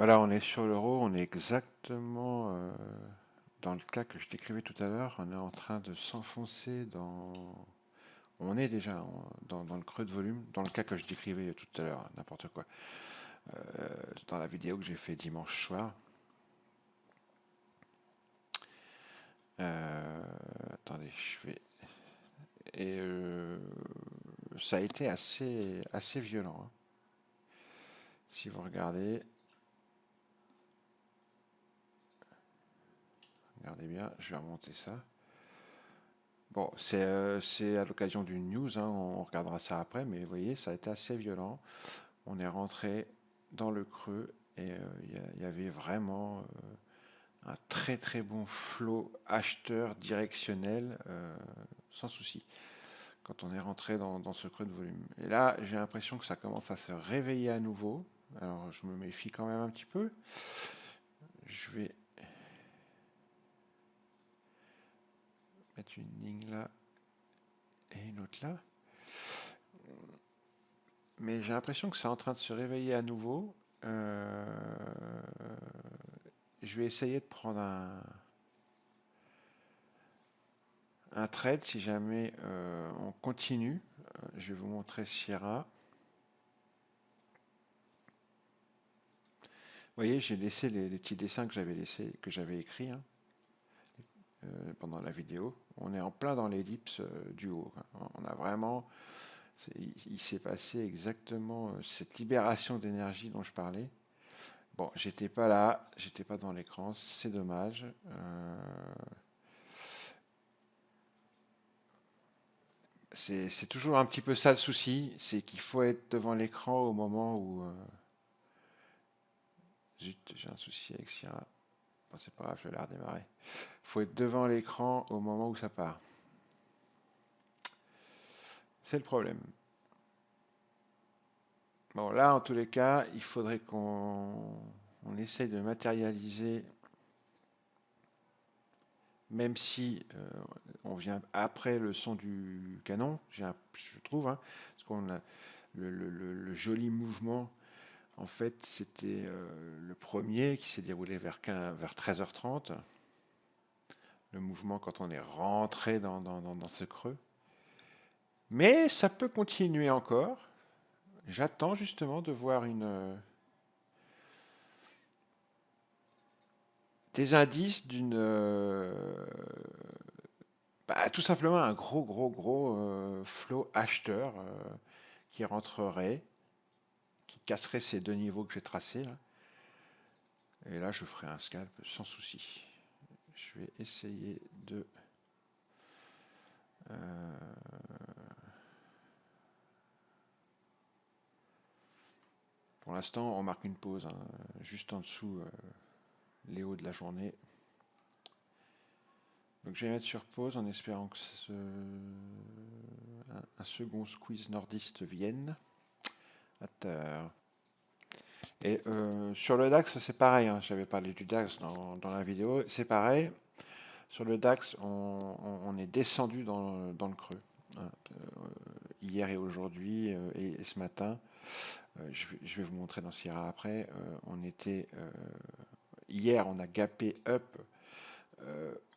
Voilà, on est sur l'euro, on est exactement dans le cas que je décrivais tout à l'heure. On est en train de s'enfoncer dans. On est déjà dans le creux de volume, dans le cas que je décrivais tout à l'heure, n'importe quoi. Dans la vidéo que j'ai fait dimanche soir. Euh, Attendez, je vais. Et ça a été assez violent, hein. Si vous regardez bien, je vais remonter ça. Bon, c'est à l'occasion d'une news, hein, on regardera ça après, mais vous voyez, ça a été assez violent. On est rentré dans le creux et il y avait vraiment un très très bon flot acheteur directionnel sans souci quand on est rentré dans ce creux de volume. Et là, j'ai l'impression que ça commence à se réveiller à nouveau. Alors, je me méfie quand même un petit peu. Je vais mettre une ligne là et une autre là. Mais j'ai l'impression que c'est en train de se réveiller à nouveau. Euh, je vais essayer de prendre un trade si jamais on continue. Je vais vous montrer Sierra. Vous voyez, j'ai laissé les petits dessins que j'avais écrits, hein, pendant la vidéo. On est en plein dans l'ellipse du haut, hein. On a vraiment, il s'est passé exactement cette libération d'énergie dont je parlais. Bon, j'étais pas là, j'étais pas dans l'écran, c'est dommage. C'est toujours un petit peu ça le souci, c'est qu'il faut être devant l'écran au moment où. Zut, j'ai un souci avec Sierra. Bon, c'est pas grave, je vais la redémarrer. Il faut être devant l'écran au moment où ça part. C'est le problème. Bon, là, en tous les cas, il faudrait qu'on essaye de matérialiser, même si on vient après le son du canon, je trouve, hein, parce qu'on a le joli mouvement. En fait, c'était le premier qui s'est déroulé vers 13h30. Le mouvement quand on est rentré dans ce creux. Mais ça peut continuer encore. J'attends justement de voir des indices tout simplement un gros flot acheteur qui rentrerait, qui casserait ces deux niveaux que j'ai tracés là. Et là, je ferai un scalp sans souci. Je vais essayer de pour l'instant, on marque une pause, hein, juste en dessous les hauts de la journée. Donc je vais mettre sur pause en espérant que un second squeeze nordiste vienne. À terre. Et sur le DAX, c'est pareil, hein, j'avais parlé du DAX dans la vidéo, c'est pareil. Sur le DAX, on est descendu dans le creux, hein. Hier et aujourd'hui et ce matin, je vais vous montrer dans Sierra après, hier on a gapé up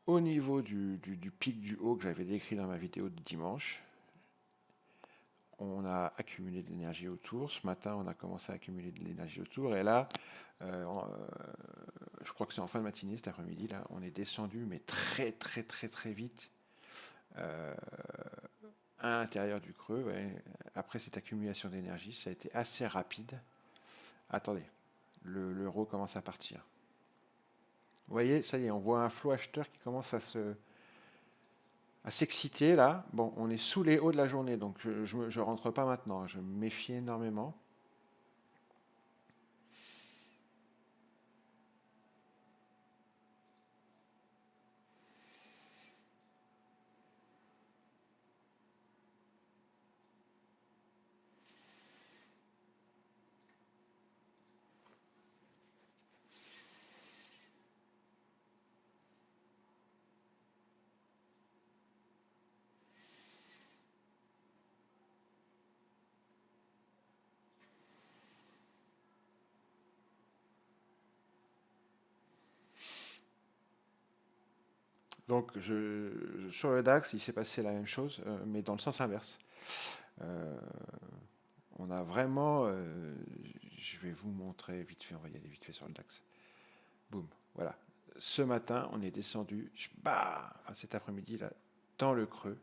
au niveau du pic du haut que j'avais décrit dans ma vidéo de dimanche. On a accumulé de l'énergie autour. Ce matin, on a commencé à accumuler de l'énergie autour. Et là, je crois que c'est en fin de matinée, cet après-midi, là, on est descendu, mais très vite euh, à l'intérieur du creux. Ouais. Après cette accumulation d'énergie, ça a été assez rapide. Attendez, l'euro commence à partir. Vous voyez, ça y est, on voit un flot acheteur qui commence à s'exciter là. Bon, on est sous les hauts de la journée, donc je rentre pas maintenant. Je me méfie énormément. Donc, sur le DAX, il s'est passé la même chose, mais dans le sens inverse. Euh, on a vraiment, je vais vous montrer vite fait, on va y aller vite fait sur le DAX. Boum, voilà. Ce matin, on est descendu, enfin cet après-midi, là, dans le creux,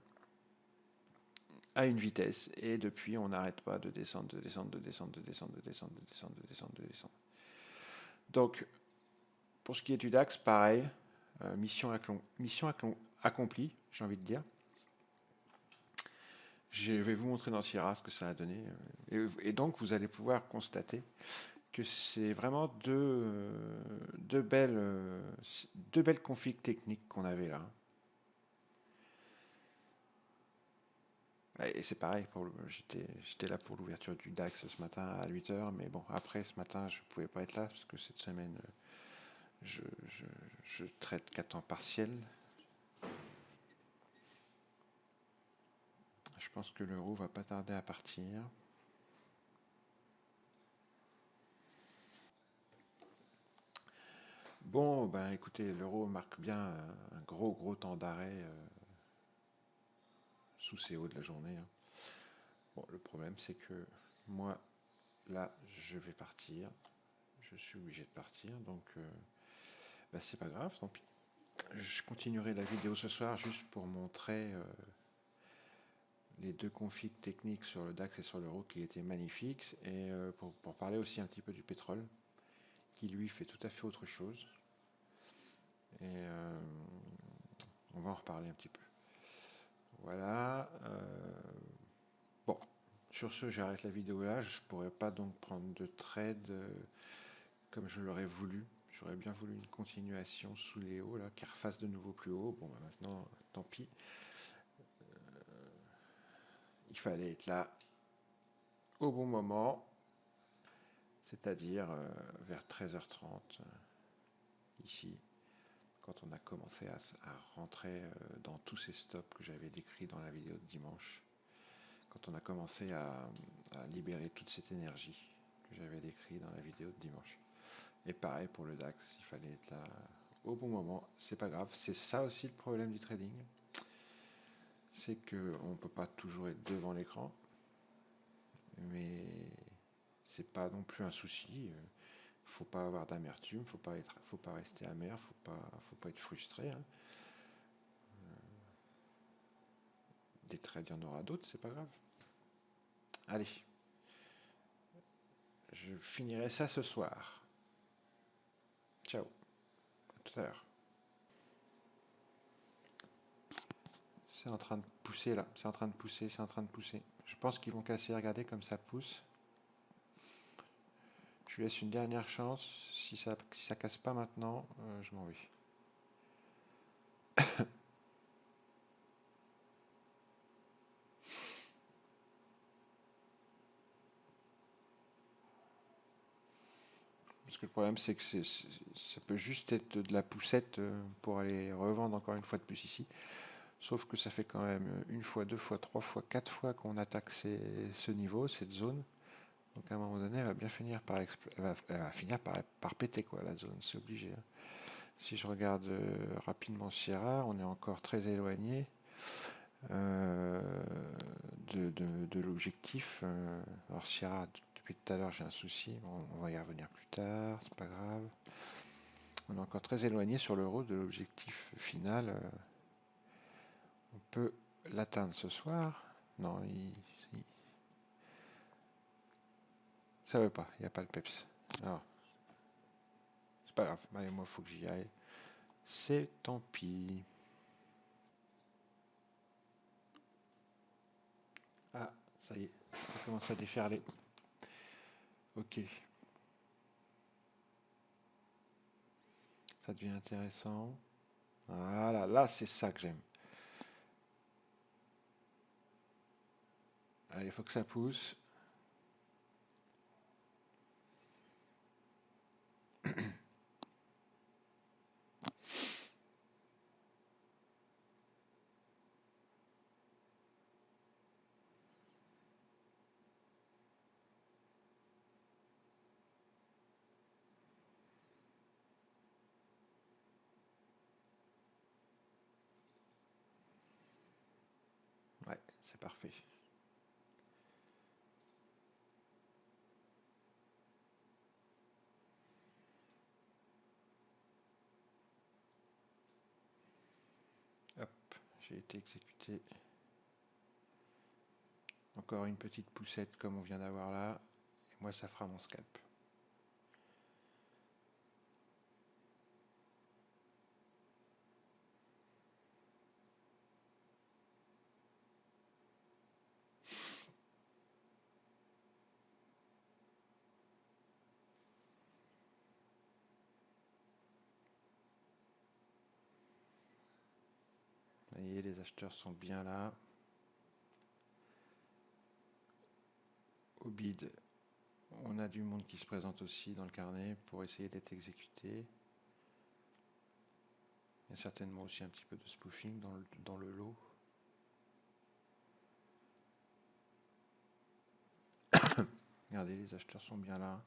à une vitesse, et depuis, on n'arrête pas de descendre, de descendre, de descendre, de descendre, de descendre, de descendre, de descendre, de descendre. Donc, pour ce qui est du DAX, pareil, mission accomplie, j'ai envie de dire. Je vais vous montrer dans Sierra ce que ça a donné. Et donc, vous allez pouvoir constater que c'est vraiment deux belles configs techniques qu'on avait là. Et c'est pareil, j'étais là pour l'ouverture du DAX ce matin à 8h, mais bon, après ce matin, je ne pouvais pas être là parce que cette semaine, je, je, je traite qu'à temps partiel. Je pense que l'euro va pas tarder à partir. Bon, ben écoutez, l'euro marque bien un gros temps d'arrêt sous ces hauts de la journée, hein. Bon, le problème c'est que moi, là, je vais partir. Je suis obligé de partir, donc ben, c'est pas grave, tant pis. Je continuerai la vidéo ce soir juste pour montrer les deux configs techniques sur le DAX et sur l'euro qui étaient magnifiques, et pour parler aussi un petit peu du pétrole, qui lui fait tout à fait autre chose. Et on va en reparler un petit peu. Voilà. Bon, sur ce, j'arrête la vidéo là. Je ne pourrais pas donc prendre de trade comme je l'aurais voulu. J'aurais bien voulu une continuation sous les hauts, là, qui refasse de nouveau plus haut. Bon, bah, maintenant, tant pis. Il fallait être là au bon moment, c'est-à-dire vers 13h30, ici, quand on a commencé à rentrer dans tous ces stops que j'avais décrits dans la vidéo de dimanche, quand on a commencé à libérer toute cette énergie que j'avais décrite dans la vidéo de dimanche. Et pareil pour le DAX, il fallait être là au bon moment, c'est pas grave. C'est ça aussi le problème du trading, c'est qu'on ne peut pas toujours être devant l'écran, mais c'est pas non plus un souci. Faut pas avoir d'amertume, faut pas rester amer, faut pas être frustré, hein. Des trades, il y en aura d'autres, c'est pas grave. Allez, je finirai ça ce soir. Ciao, à tout à l'heure. C'est en train de pousser là, c'est en train de pousser, c'est en train de pousser. Je pense qu'ils vont casser, regardez comme ça pousse. Je lui laisse une dernière chance. Si ça casse pas maintenant, je m'en vais. Parce que le problème, c'est que ça peut juste être de la poussette pour aller revendre encore une fois de plus ici. Sauf que ça fait quand même une fois, deux fois, trois fois, quatre fois qu'on attaque ce niveau, cette zone. Donc à un moment donné, elle va bien finir elle va finir par péter quoi, la zone, c'est obligé, hein. Si je regarde rapidement Sierra, on est encore très éloigné de l'objectif. Alors Sierra, depuis tout à l'heure, j'ai un souci. Bon, on va y revenir plus tard, c'est pas grave. On est encore très éloigné sur l'euro de l'objectif final. On peut l'atteindre ce soir. Non, ça veut pas, il n'y a pas le peps. Alors, c'est pas grave, allez, moi, il faut que j'y aille. C'est tant pis. Ah, ça y est, ça commence à déferler. Ok, ça devient intéressant. Voilà, là, c'est ça que j'aime. Allez, il faut que ça pousse. c'est parfait. Hop, j'ai été exécuté. Encore une petite poussette comme on vient d'avoir là. Et moi, ça fera mon scalp. Vous voyez, les acheteurs sont bien là. Au bid, on a du monde qui se présente aussi dans le carnet pour essayer d'être exécuté. Il y a certainement aussi un petit peu de spoofing dans le lot. Regardez, les acheteurs sont bien là.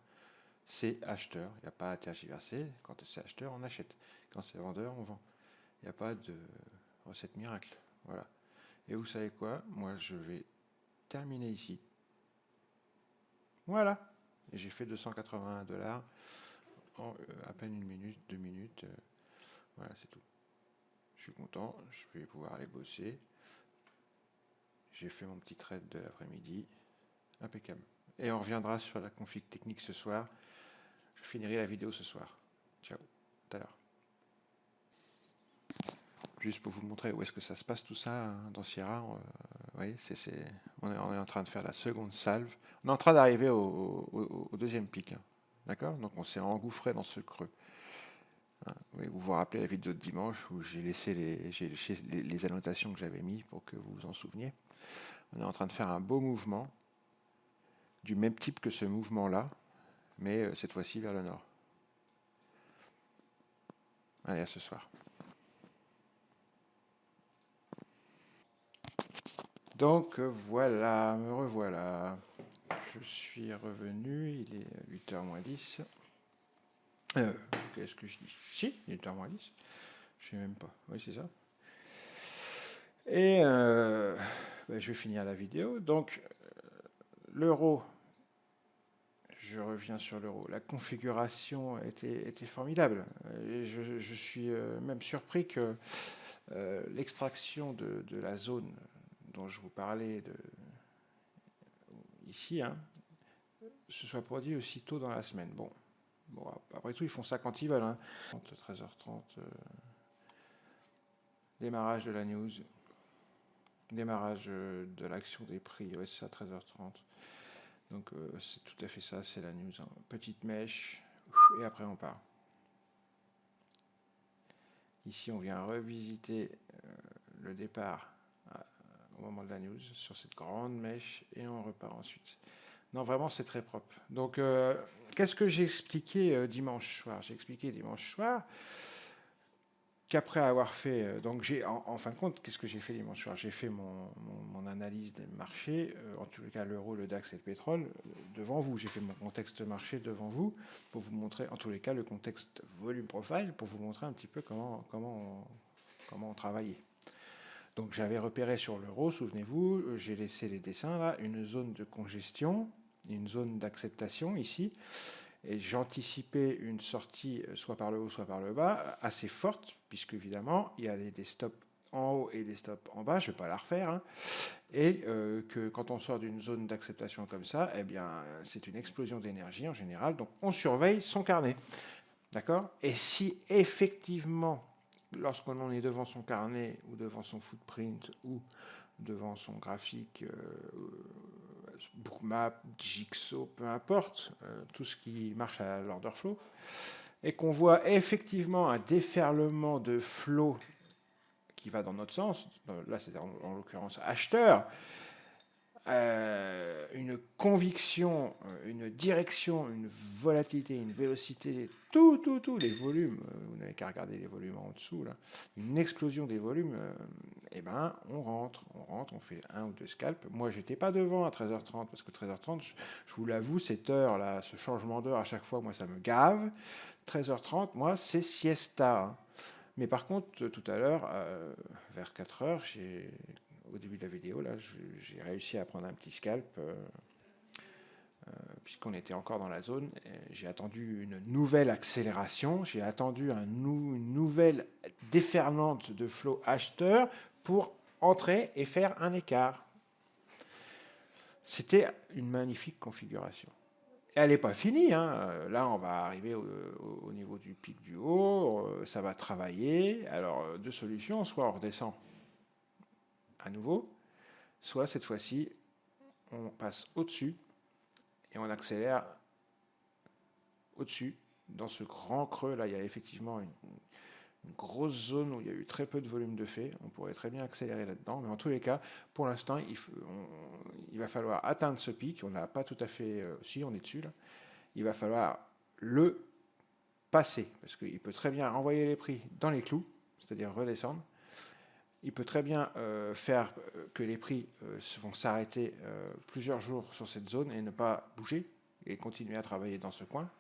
C'est acheteur, il n'y a pas à tergiverser. Quand c'est acheteur, on achète. Quand c'est vendeur, on vend. Il n'y a pas de recette miracle. Voilà. Et vous savez quoi? Moi, je vais terminer ici. Voilà. Et j'ai fait 281 $ en à peine 1 minute, 2 minutes. Voilà, c'est tout. Je suis content. Je vais pouvoir aller bosser. J'ai fait mon petit trade de l'après-midi. Impeccable. Et on reviendra sur la config technique ce soir. Je finirai la vidéo ce soir. Ciao. Tout à l'heure. Juste pour vous montrer où est-ce que ça se passe tout ça hein, dans Sierra. Vous voyez, on est en train de faire la seconde salve. On est en train d'arriver au deuxième pic. Hein, d'accord? Donc on s'est engouffré dans ce creux. Hein, vous vous rappelez la vidéo de dimanche où j'ai laissé les annotations que j'avais mis pour que vous vous en souveniez. On est en train de faire un beau mouvement du même type que ce mouvement-là, mais cette fois-ci vers le nord. Allez, à ce soir. Donc voilà, me revoilà. Je suis revenu, il est 8h moins 10. Qu'est-ce que je dis? Si, il est 8h moins 10. Je sais même pas. Oui, c'est ça. Et je vais finir la vidéo. Donc, l'euro, je reviens sur l'euro. La configuration était formidable. Et je suis même surpris que l'extraction de la zone dont je vous parlais ici, hein, se soit produit aussi tôt dans la semaine. Bon, après tout, ils font ça quand ils veulent. Hein. 13h30, démarrage de la news, démarrage de l'action des prix, ouais, c'est ça, 13h30. Donc c'est tout à fait ça, c'est la news. Hein. Petite mèche, et après on part. Ici, on vient revisiter le départ au moment de la news sur cette grande mèche, et on repart ensuite. Non, vraiment, c'est très propre. Donc, qu'est-ce que j'ai expliqué dimanche soir? J'ai expliqué dimanche soir qu'après avoir fait, donc en fin de compte, qu'est-ce que j'ai fait dimanche soir? J'ai fait mon analyse des marchés, en tout cas l'euro, le DAX et le pétrole, devant vous. J'ai fait mon contexte marché devant vous, pour vous montrer, en tous les cas, le contexte volume profile, pour vous montrer un petit peu comment on travaillait. Donc j'avais repéré sur l'euro, souvenez-vous, j'ai laissé les dessins là, une zone de congestion, une zone d'acceptation ici, et j'anticipais une sortie soit par le haut, soit par le bas, assez forte, puisque évidemment, il y a des stops en haut et des stops en bas, je ne vais pas la refaire, hein, et que quand on sort d'une zone d'acceptation comme ça, eh bien, c'est une explosion d'énergie en général, donc on surveille son carnet, d'accord? Et si effectivement, lorsqu'on est devant son carnet, ou devant son footprint, ou devant son graphique Bookmap, Jigsaw, peu importe, tout ce qui marche à l'order flow, et qu'on voit effectivement un déferlement de flow qui va dans notre sens, là c'est en l'occurrence acheteur, une conviction, une direction, une volatilité, une vélocité, tout, les volumes, vous n'avez qu'à regarder les volumes en dessous, là, une explosion des volumes, et ben on rentre, on fait un ou deux scalps. Moi, j'étais pas devant à 13h30, parce que 13h30, je vous l'avoue, cette heure-là, ce changement d'heure à chaque fois, moi, ça me gave. 13h30, moi, c'est siesta. Hein. Mais par contre, tout à l'heure, vers 4h, au début de la vidéo, là, j'ai réussi à prendre un petit scalp, puisqu'on était encore dans la zone. J'ai attendu une nouvelle accélération, j'ai attendu une nouvelle déferlante de flow acheteur pour entrer et faire un écart. C'était une magnifique configuration. Et elle n'est pas finie, hein. Là, on va arriver au niveau du pic du haut, ça va travailler. Alors, deux solutions, soit on redescend à nouveau, soit cette fois-ci, on passe au-dessus et on accélère au-dessus. Dans ce grand creux, là, il y a effectivement une grosse zone où il y a eu très peu de volume de fait. On pourrait très bien accélérer là-dedans. Mais en tous les cas, pour l'instant, il va falloir atteindre ce pic. On n'a pas tout à fait... si, on est dessus, là. Il va falloir le passer. Parce qu'il peut très bien renvoyer les prix dans les clous, c'est-à-dire redescendre. Il peut très bien faire que les prix vont s'arrêter plusieurs jours sur cette zone et ne pas bouger et continuer à travailler dans ce coin.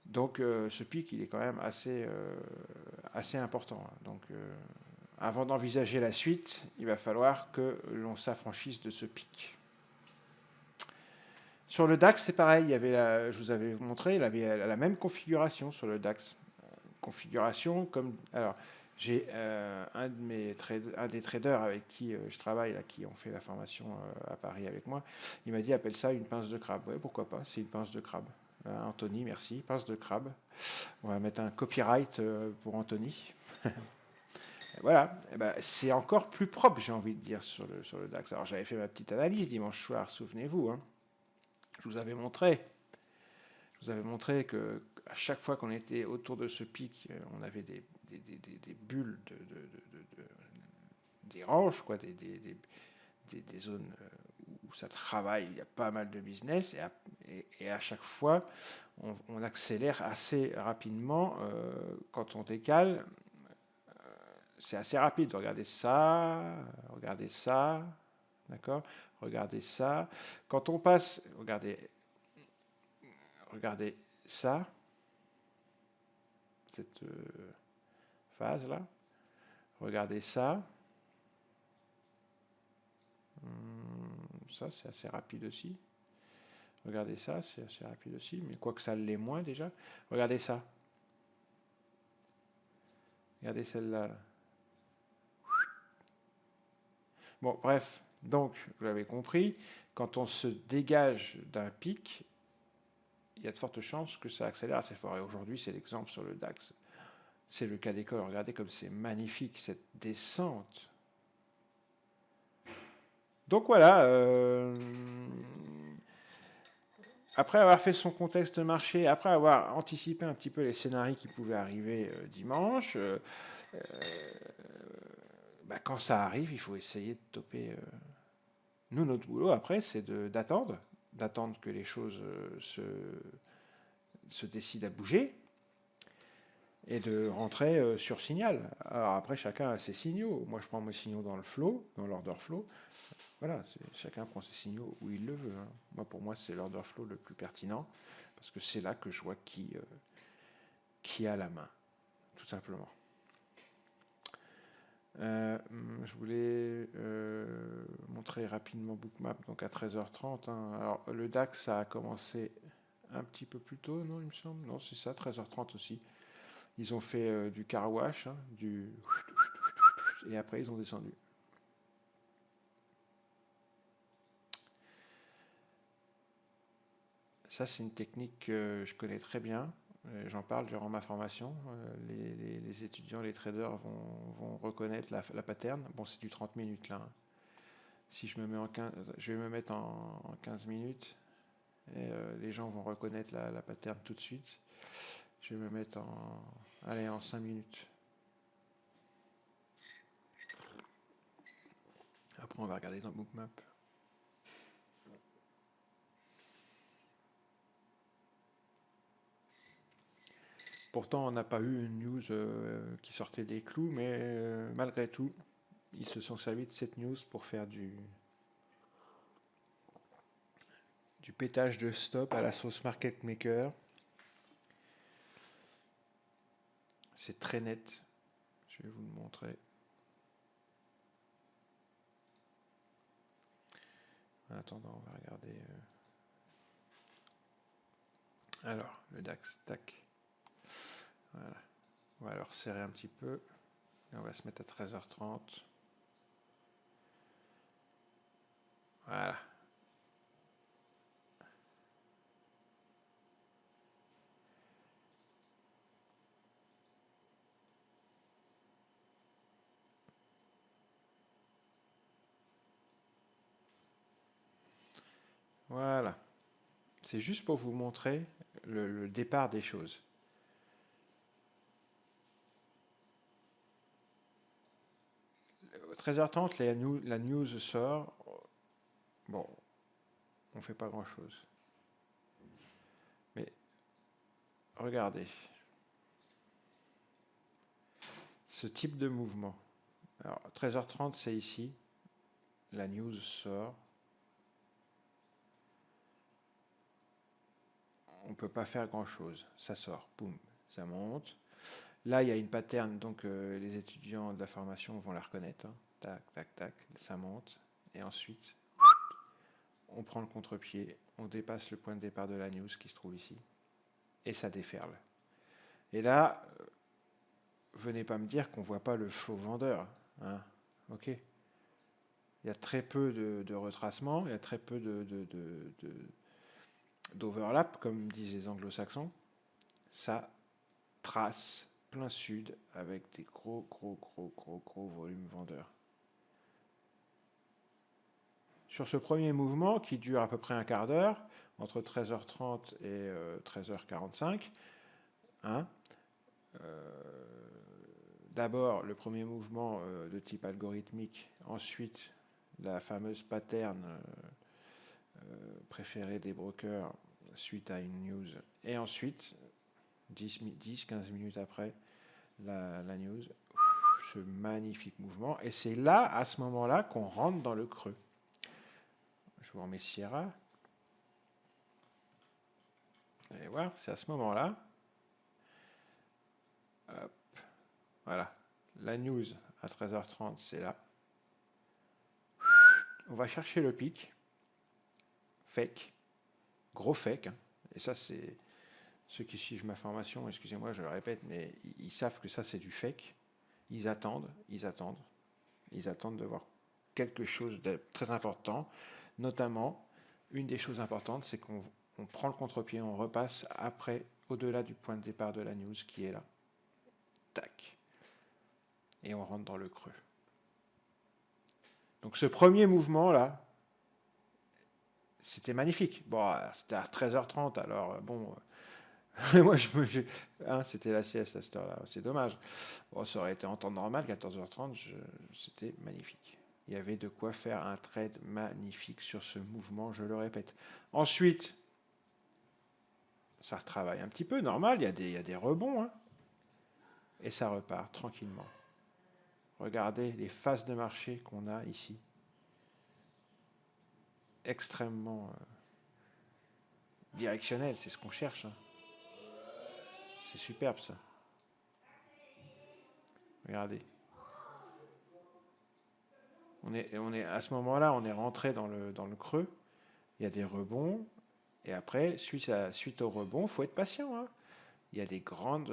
Donc ce pic, il est quand même assez important. Donc avant d'envisager la suite, il va falloir que l'on s'affranchisse de ce pic. Sur le DAX, c'est pareil. Je vous avais montré, il avait la même configuration sur le DAX. Configuration comme... Alors, j'ai un des traders avec qui je travaille, là, qui ont fait la formation à Paris avec moi, il m'a dit appelle ça une pince de crabe. Ouais, pourquoi pas, c'est une pince de crabe. Anthony, merci, pince de crabe. On va mettre un copyright pour Anthony. Voilà, eh ben, c'est encore plus propre, j'ai envie de dire, sur le DAX. Alors j'avais fait ma petite analyse dimanche soir, souvenez-vous. Hein. Je vous avais montré que à chaque fois qu'on était autour de ce pic, on avait des bulles, des ranges, quoi, des zones où ça travaille, il y a pas mal de business, et à chaque fois, on accélère assez rapidement quand on décale. C'est assez rapide. Regardez ça, d'accord? Regardez ça. Quand on passe, regardez ça, cette phase-là. Regardez ça. Ça, c'est assez rapide aussi. Regardez ça, c'est assez rapide aussi, mais quoique ça l'est moins déjà. Regardez ça. Regardez celle-là. Bon, bref, donc, vous l'avez compris, quand on se dégage d'un pic, il y a de fortes chances que ça accélère assez fort. Et aujourd'hui, c'est l'exemple sur le DAX. C'est le cas d'école. Regardez comme c'est magnifique, cette descente. Donc voilà, après avoir fait son contexte marché, après avoir anticipé un petit peu les scénarios qui pouvaient arriver dimanche, quand ça arrive, il faut essayer de toper. Nous, notre boulot, après, c'est d'attendre que les choses se décident à bouger et de rentrer sur signal. Alors après, chacun a ses signaux. Moi, je prends mes signaux dans le flow, dans l'order flow. Voilà, chacun prend ses signaux où il le veut. Hein. Moi, pour moi, c'est l'order flow le plus pertinent parce que c'est là que je vois qui a la main, tout simplement. Je voulais montrer rapidement Bookmap, donc à 13h30. Hein. Alors, le DAX, ça a commencé un petit peu plus tôt, non, il me semble. Non, c'est ça, 13h30 aussi. Ils ont fait du car wash, hein, et après, ils ont descendu. Ça, c'est une technique que je connais très bien. J'en parle durant ma formation. Les étudiants, les traders vont reconnaître la pattern. Bon, c'est du 30 minutes là. Hein. Si je me mets je vais me mettre en 15 minutes et les gens vont reconnaître la pattern tout de suite. Je vais me mettre en 5 minutes. Après, on va regarder dans Bookmap. Pourtant, on n'a pas eu une news qui sortait des clous, mais malgré tout, ils se sont servis de cette news pour faire du pétage de stop à la sauce market maker. C'est très net. Je vais vous le montrer. En attendant, on va regarder. Alors, le DAX, tac. Voilà. On va le resserrer un petit peu. Et on va se mettre à 13h30. Voilà. Voilà. C'est juste pour vous montrer le départ des choses. 13h30, la news sort. Bon, on fait pas grand-chose. Mais regardez. Ce type de mouvement. Alors, 13h30, c'est ici. La news sort. On ne peut pas faire grand-chose. Ça sort. Boum. Ça monte. Là, il y a une pattern, donc les étudiants de la formation vont la reconnaître. Hein. Tac, tac, tac. Ça monte. Et ensuite, on prend le contre-pied. On dépasse le point de départ de la news qui se trouve ici. Et ça déferle. Et là, venez pas me dire qu'on ne voit pas le flow vendeur. Hein. Ok. Il y a très peu de retracement, il y a très peu d'overlap, comme disent les anglo-saxons. Ça trace plein sud avec des gros volumes vendeurs. Sur ce premier mouvement qui dure à peu près un quart d'heure, entre 13h30 et 13h45, hein, d'abord le premier mouvement de type algorithmique, ensuite la fameuse pattern préférée des brokers suite à une news, et ensuite 10-15 minutes après la news, ce magnifique mouvement, et c'est là, à ce moment-là, qu'on rentre dans le creux. Je vous remets Sierra. Vous allez voir, c'est à ce moment-là. Hop, voilà. La news à 13h30, c'est là. On va chercher le pic. Fake. Gros fake. Hein. Et ça, c'est... Ceux qui suivent ma formation, excusez-moi, je le répète, mais ils savent que ça, c'est du fake. Ils attendent de voir quelque chose de très important. Notamment, une des choses importantes, c'est qu'on prend le contre-pied, on repasse après, au-delà du point de départ de la news qui est là. Tac. Et on rentre dans le creux. Donc ce premier mouvement-là, c'était magnifique. Bon, c'était à 13h30, alors bon... moi, c'était la sieste à cette heure-là, c'est dommage. Bon, ça aurait été en temps normal, 14h30, c'était magnifique. Il y avait de quoi faire un trade magnifique sur ce mouvement, je le répète. Ensuite, ça retravaille un petit peu, normal, il y a des rebonds, hein, et ça repart tranquillement. Regardez les phases de marché qu'on a ici. Extrêmement directionnel, c'est ce qu'on cherche. Hein. C'est superbe ça. Regardez. On est, à ce moment-là, on est rentré dans le creux. Il y a des rebonds. Et après, suite au rebond, il faut être patient. Hein. Il y a des grandes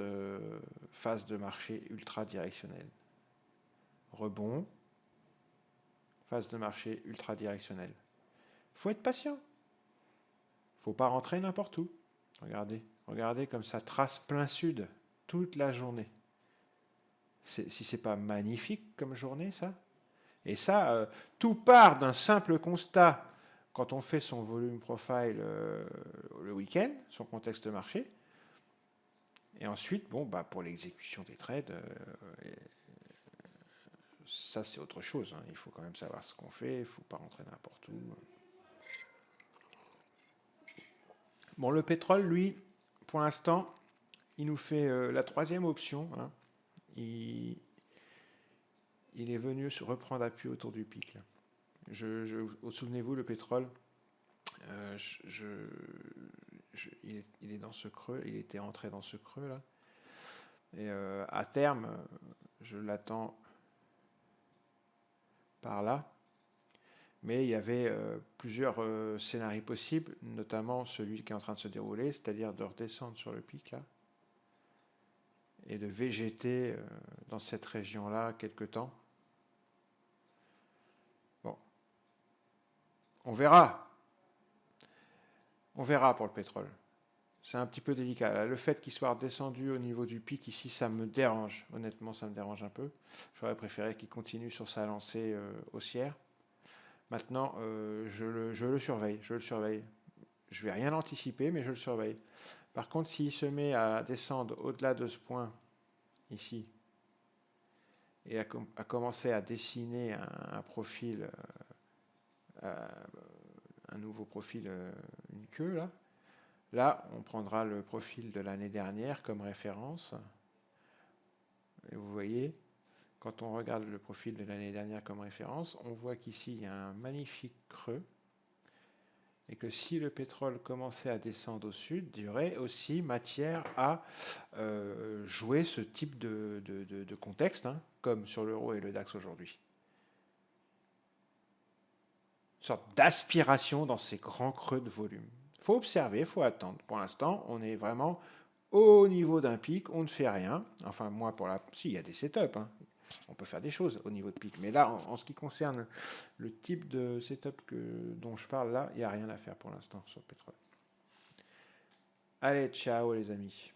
phases de marché ultra directionnelles. Rebond, phase de marché ultra directionnelle. Il faut être patient. Il ne faut pas rentrer n'importe où. Regardez comme ça trace plein sud toute la journée. Si c'est pas magnifique comme journée, ça. Et ça, tout part d'un simple constat quand on fait son volume profile le week-end, son contexte de marché. Et ensuite, bon, bah, pour l'exécution des trades, ça c'est autre chose. Hein. Il faut quand même savoir ce qu'on fait, il ne faut pas rentrer n'importe où. Bon, le pétrole, lui, pour l'instant, il nous fait la troisième option. Hein. Il est venu se reprendre appui autour du pic. Là. Souvenez-vous, le pétrole, il est dans ce creux, il était entré dans ce creux là. Et à terme, je l'attends par là. Mais il y avait plusieurs scénarios possibles, notamment celui qui est en train de se dérouler, c'est-à-dire de redescendre sur le pic là et de végéter dans cette région-là quelque temps. Bon, on verra. On verra pour le pétrole. C'est un petit peu délicat. Le fait qu'il soit redescendu au niveau du pic ici, ça me dérange. Honnêtement, ça me dérange un peu. J'aurais préféré qu'il continue sur sa lancée haussière. Maintenant, je le surveille. Je le surveille. Je ne vais rien anticiper, mais je le surveille. Par contre, s'il se met à descendre au-delà de ce point, ici, et à commencer à dessiner un profil, un nouveau profil, une queue, là, on prendra le profil de l'année dernière comme référence. Et vous voyez, quand on regarde le profil de l'année dernière comme référence, on voit qu'ici, il y a un magnifique creux. Et que si le pétrole commençait à descendre au sud, il y aurait aussi matière à jouer ce type de contexte, hein, comme sur l'euro et le DAX aujourd'hui. Une sorte d'aspiration dans ces grands creux de volume. Il faut observer, il faut attendre. Pour l'instant, on est vraiment au niveau d'un pic, on ne fait rien. Enfin, moi, si, il y a des setups, hein. On peut faire des choses au niveau de pic. Mais là, en ce qui concerne le type de setup dont je parle, là, il n'y a rien à faire pour l'instant sur le pétrole. Allez, ciao les amis.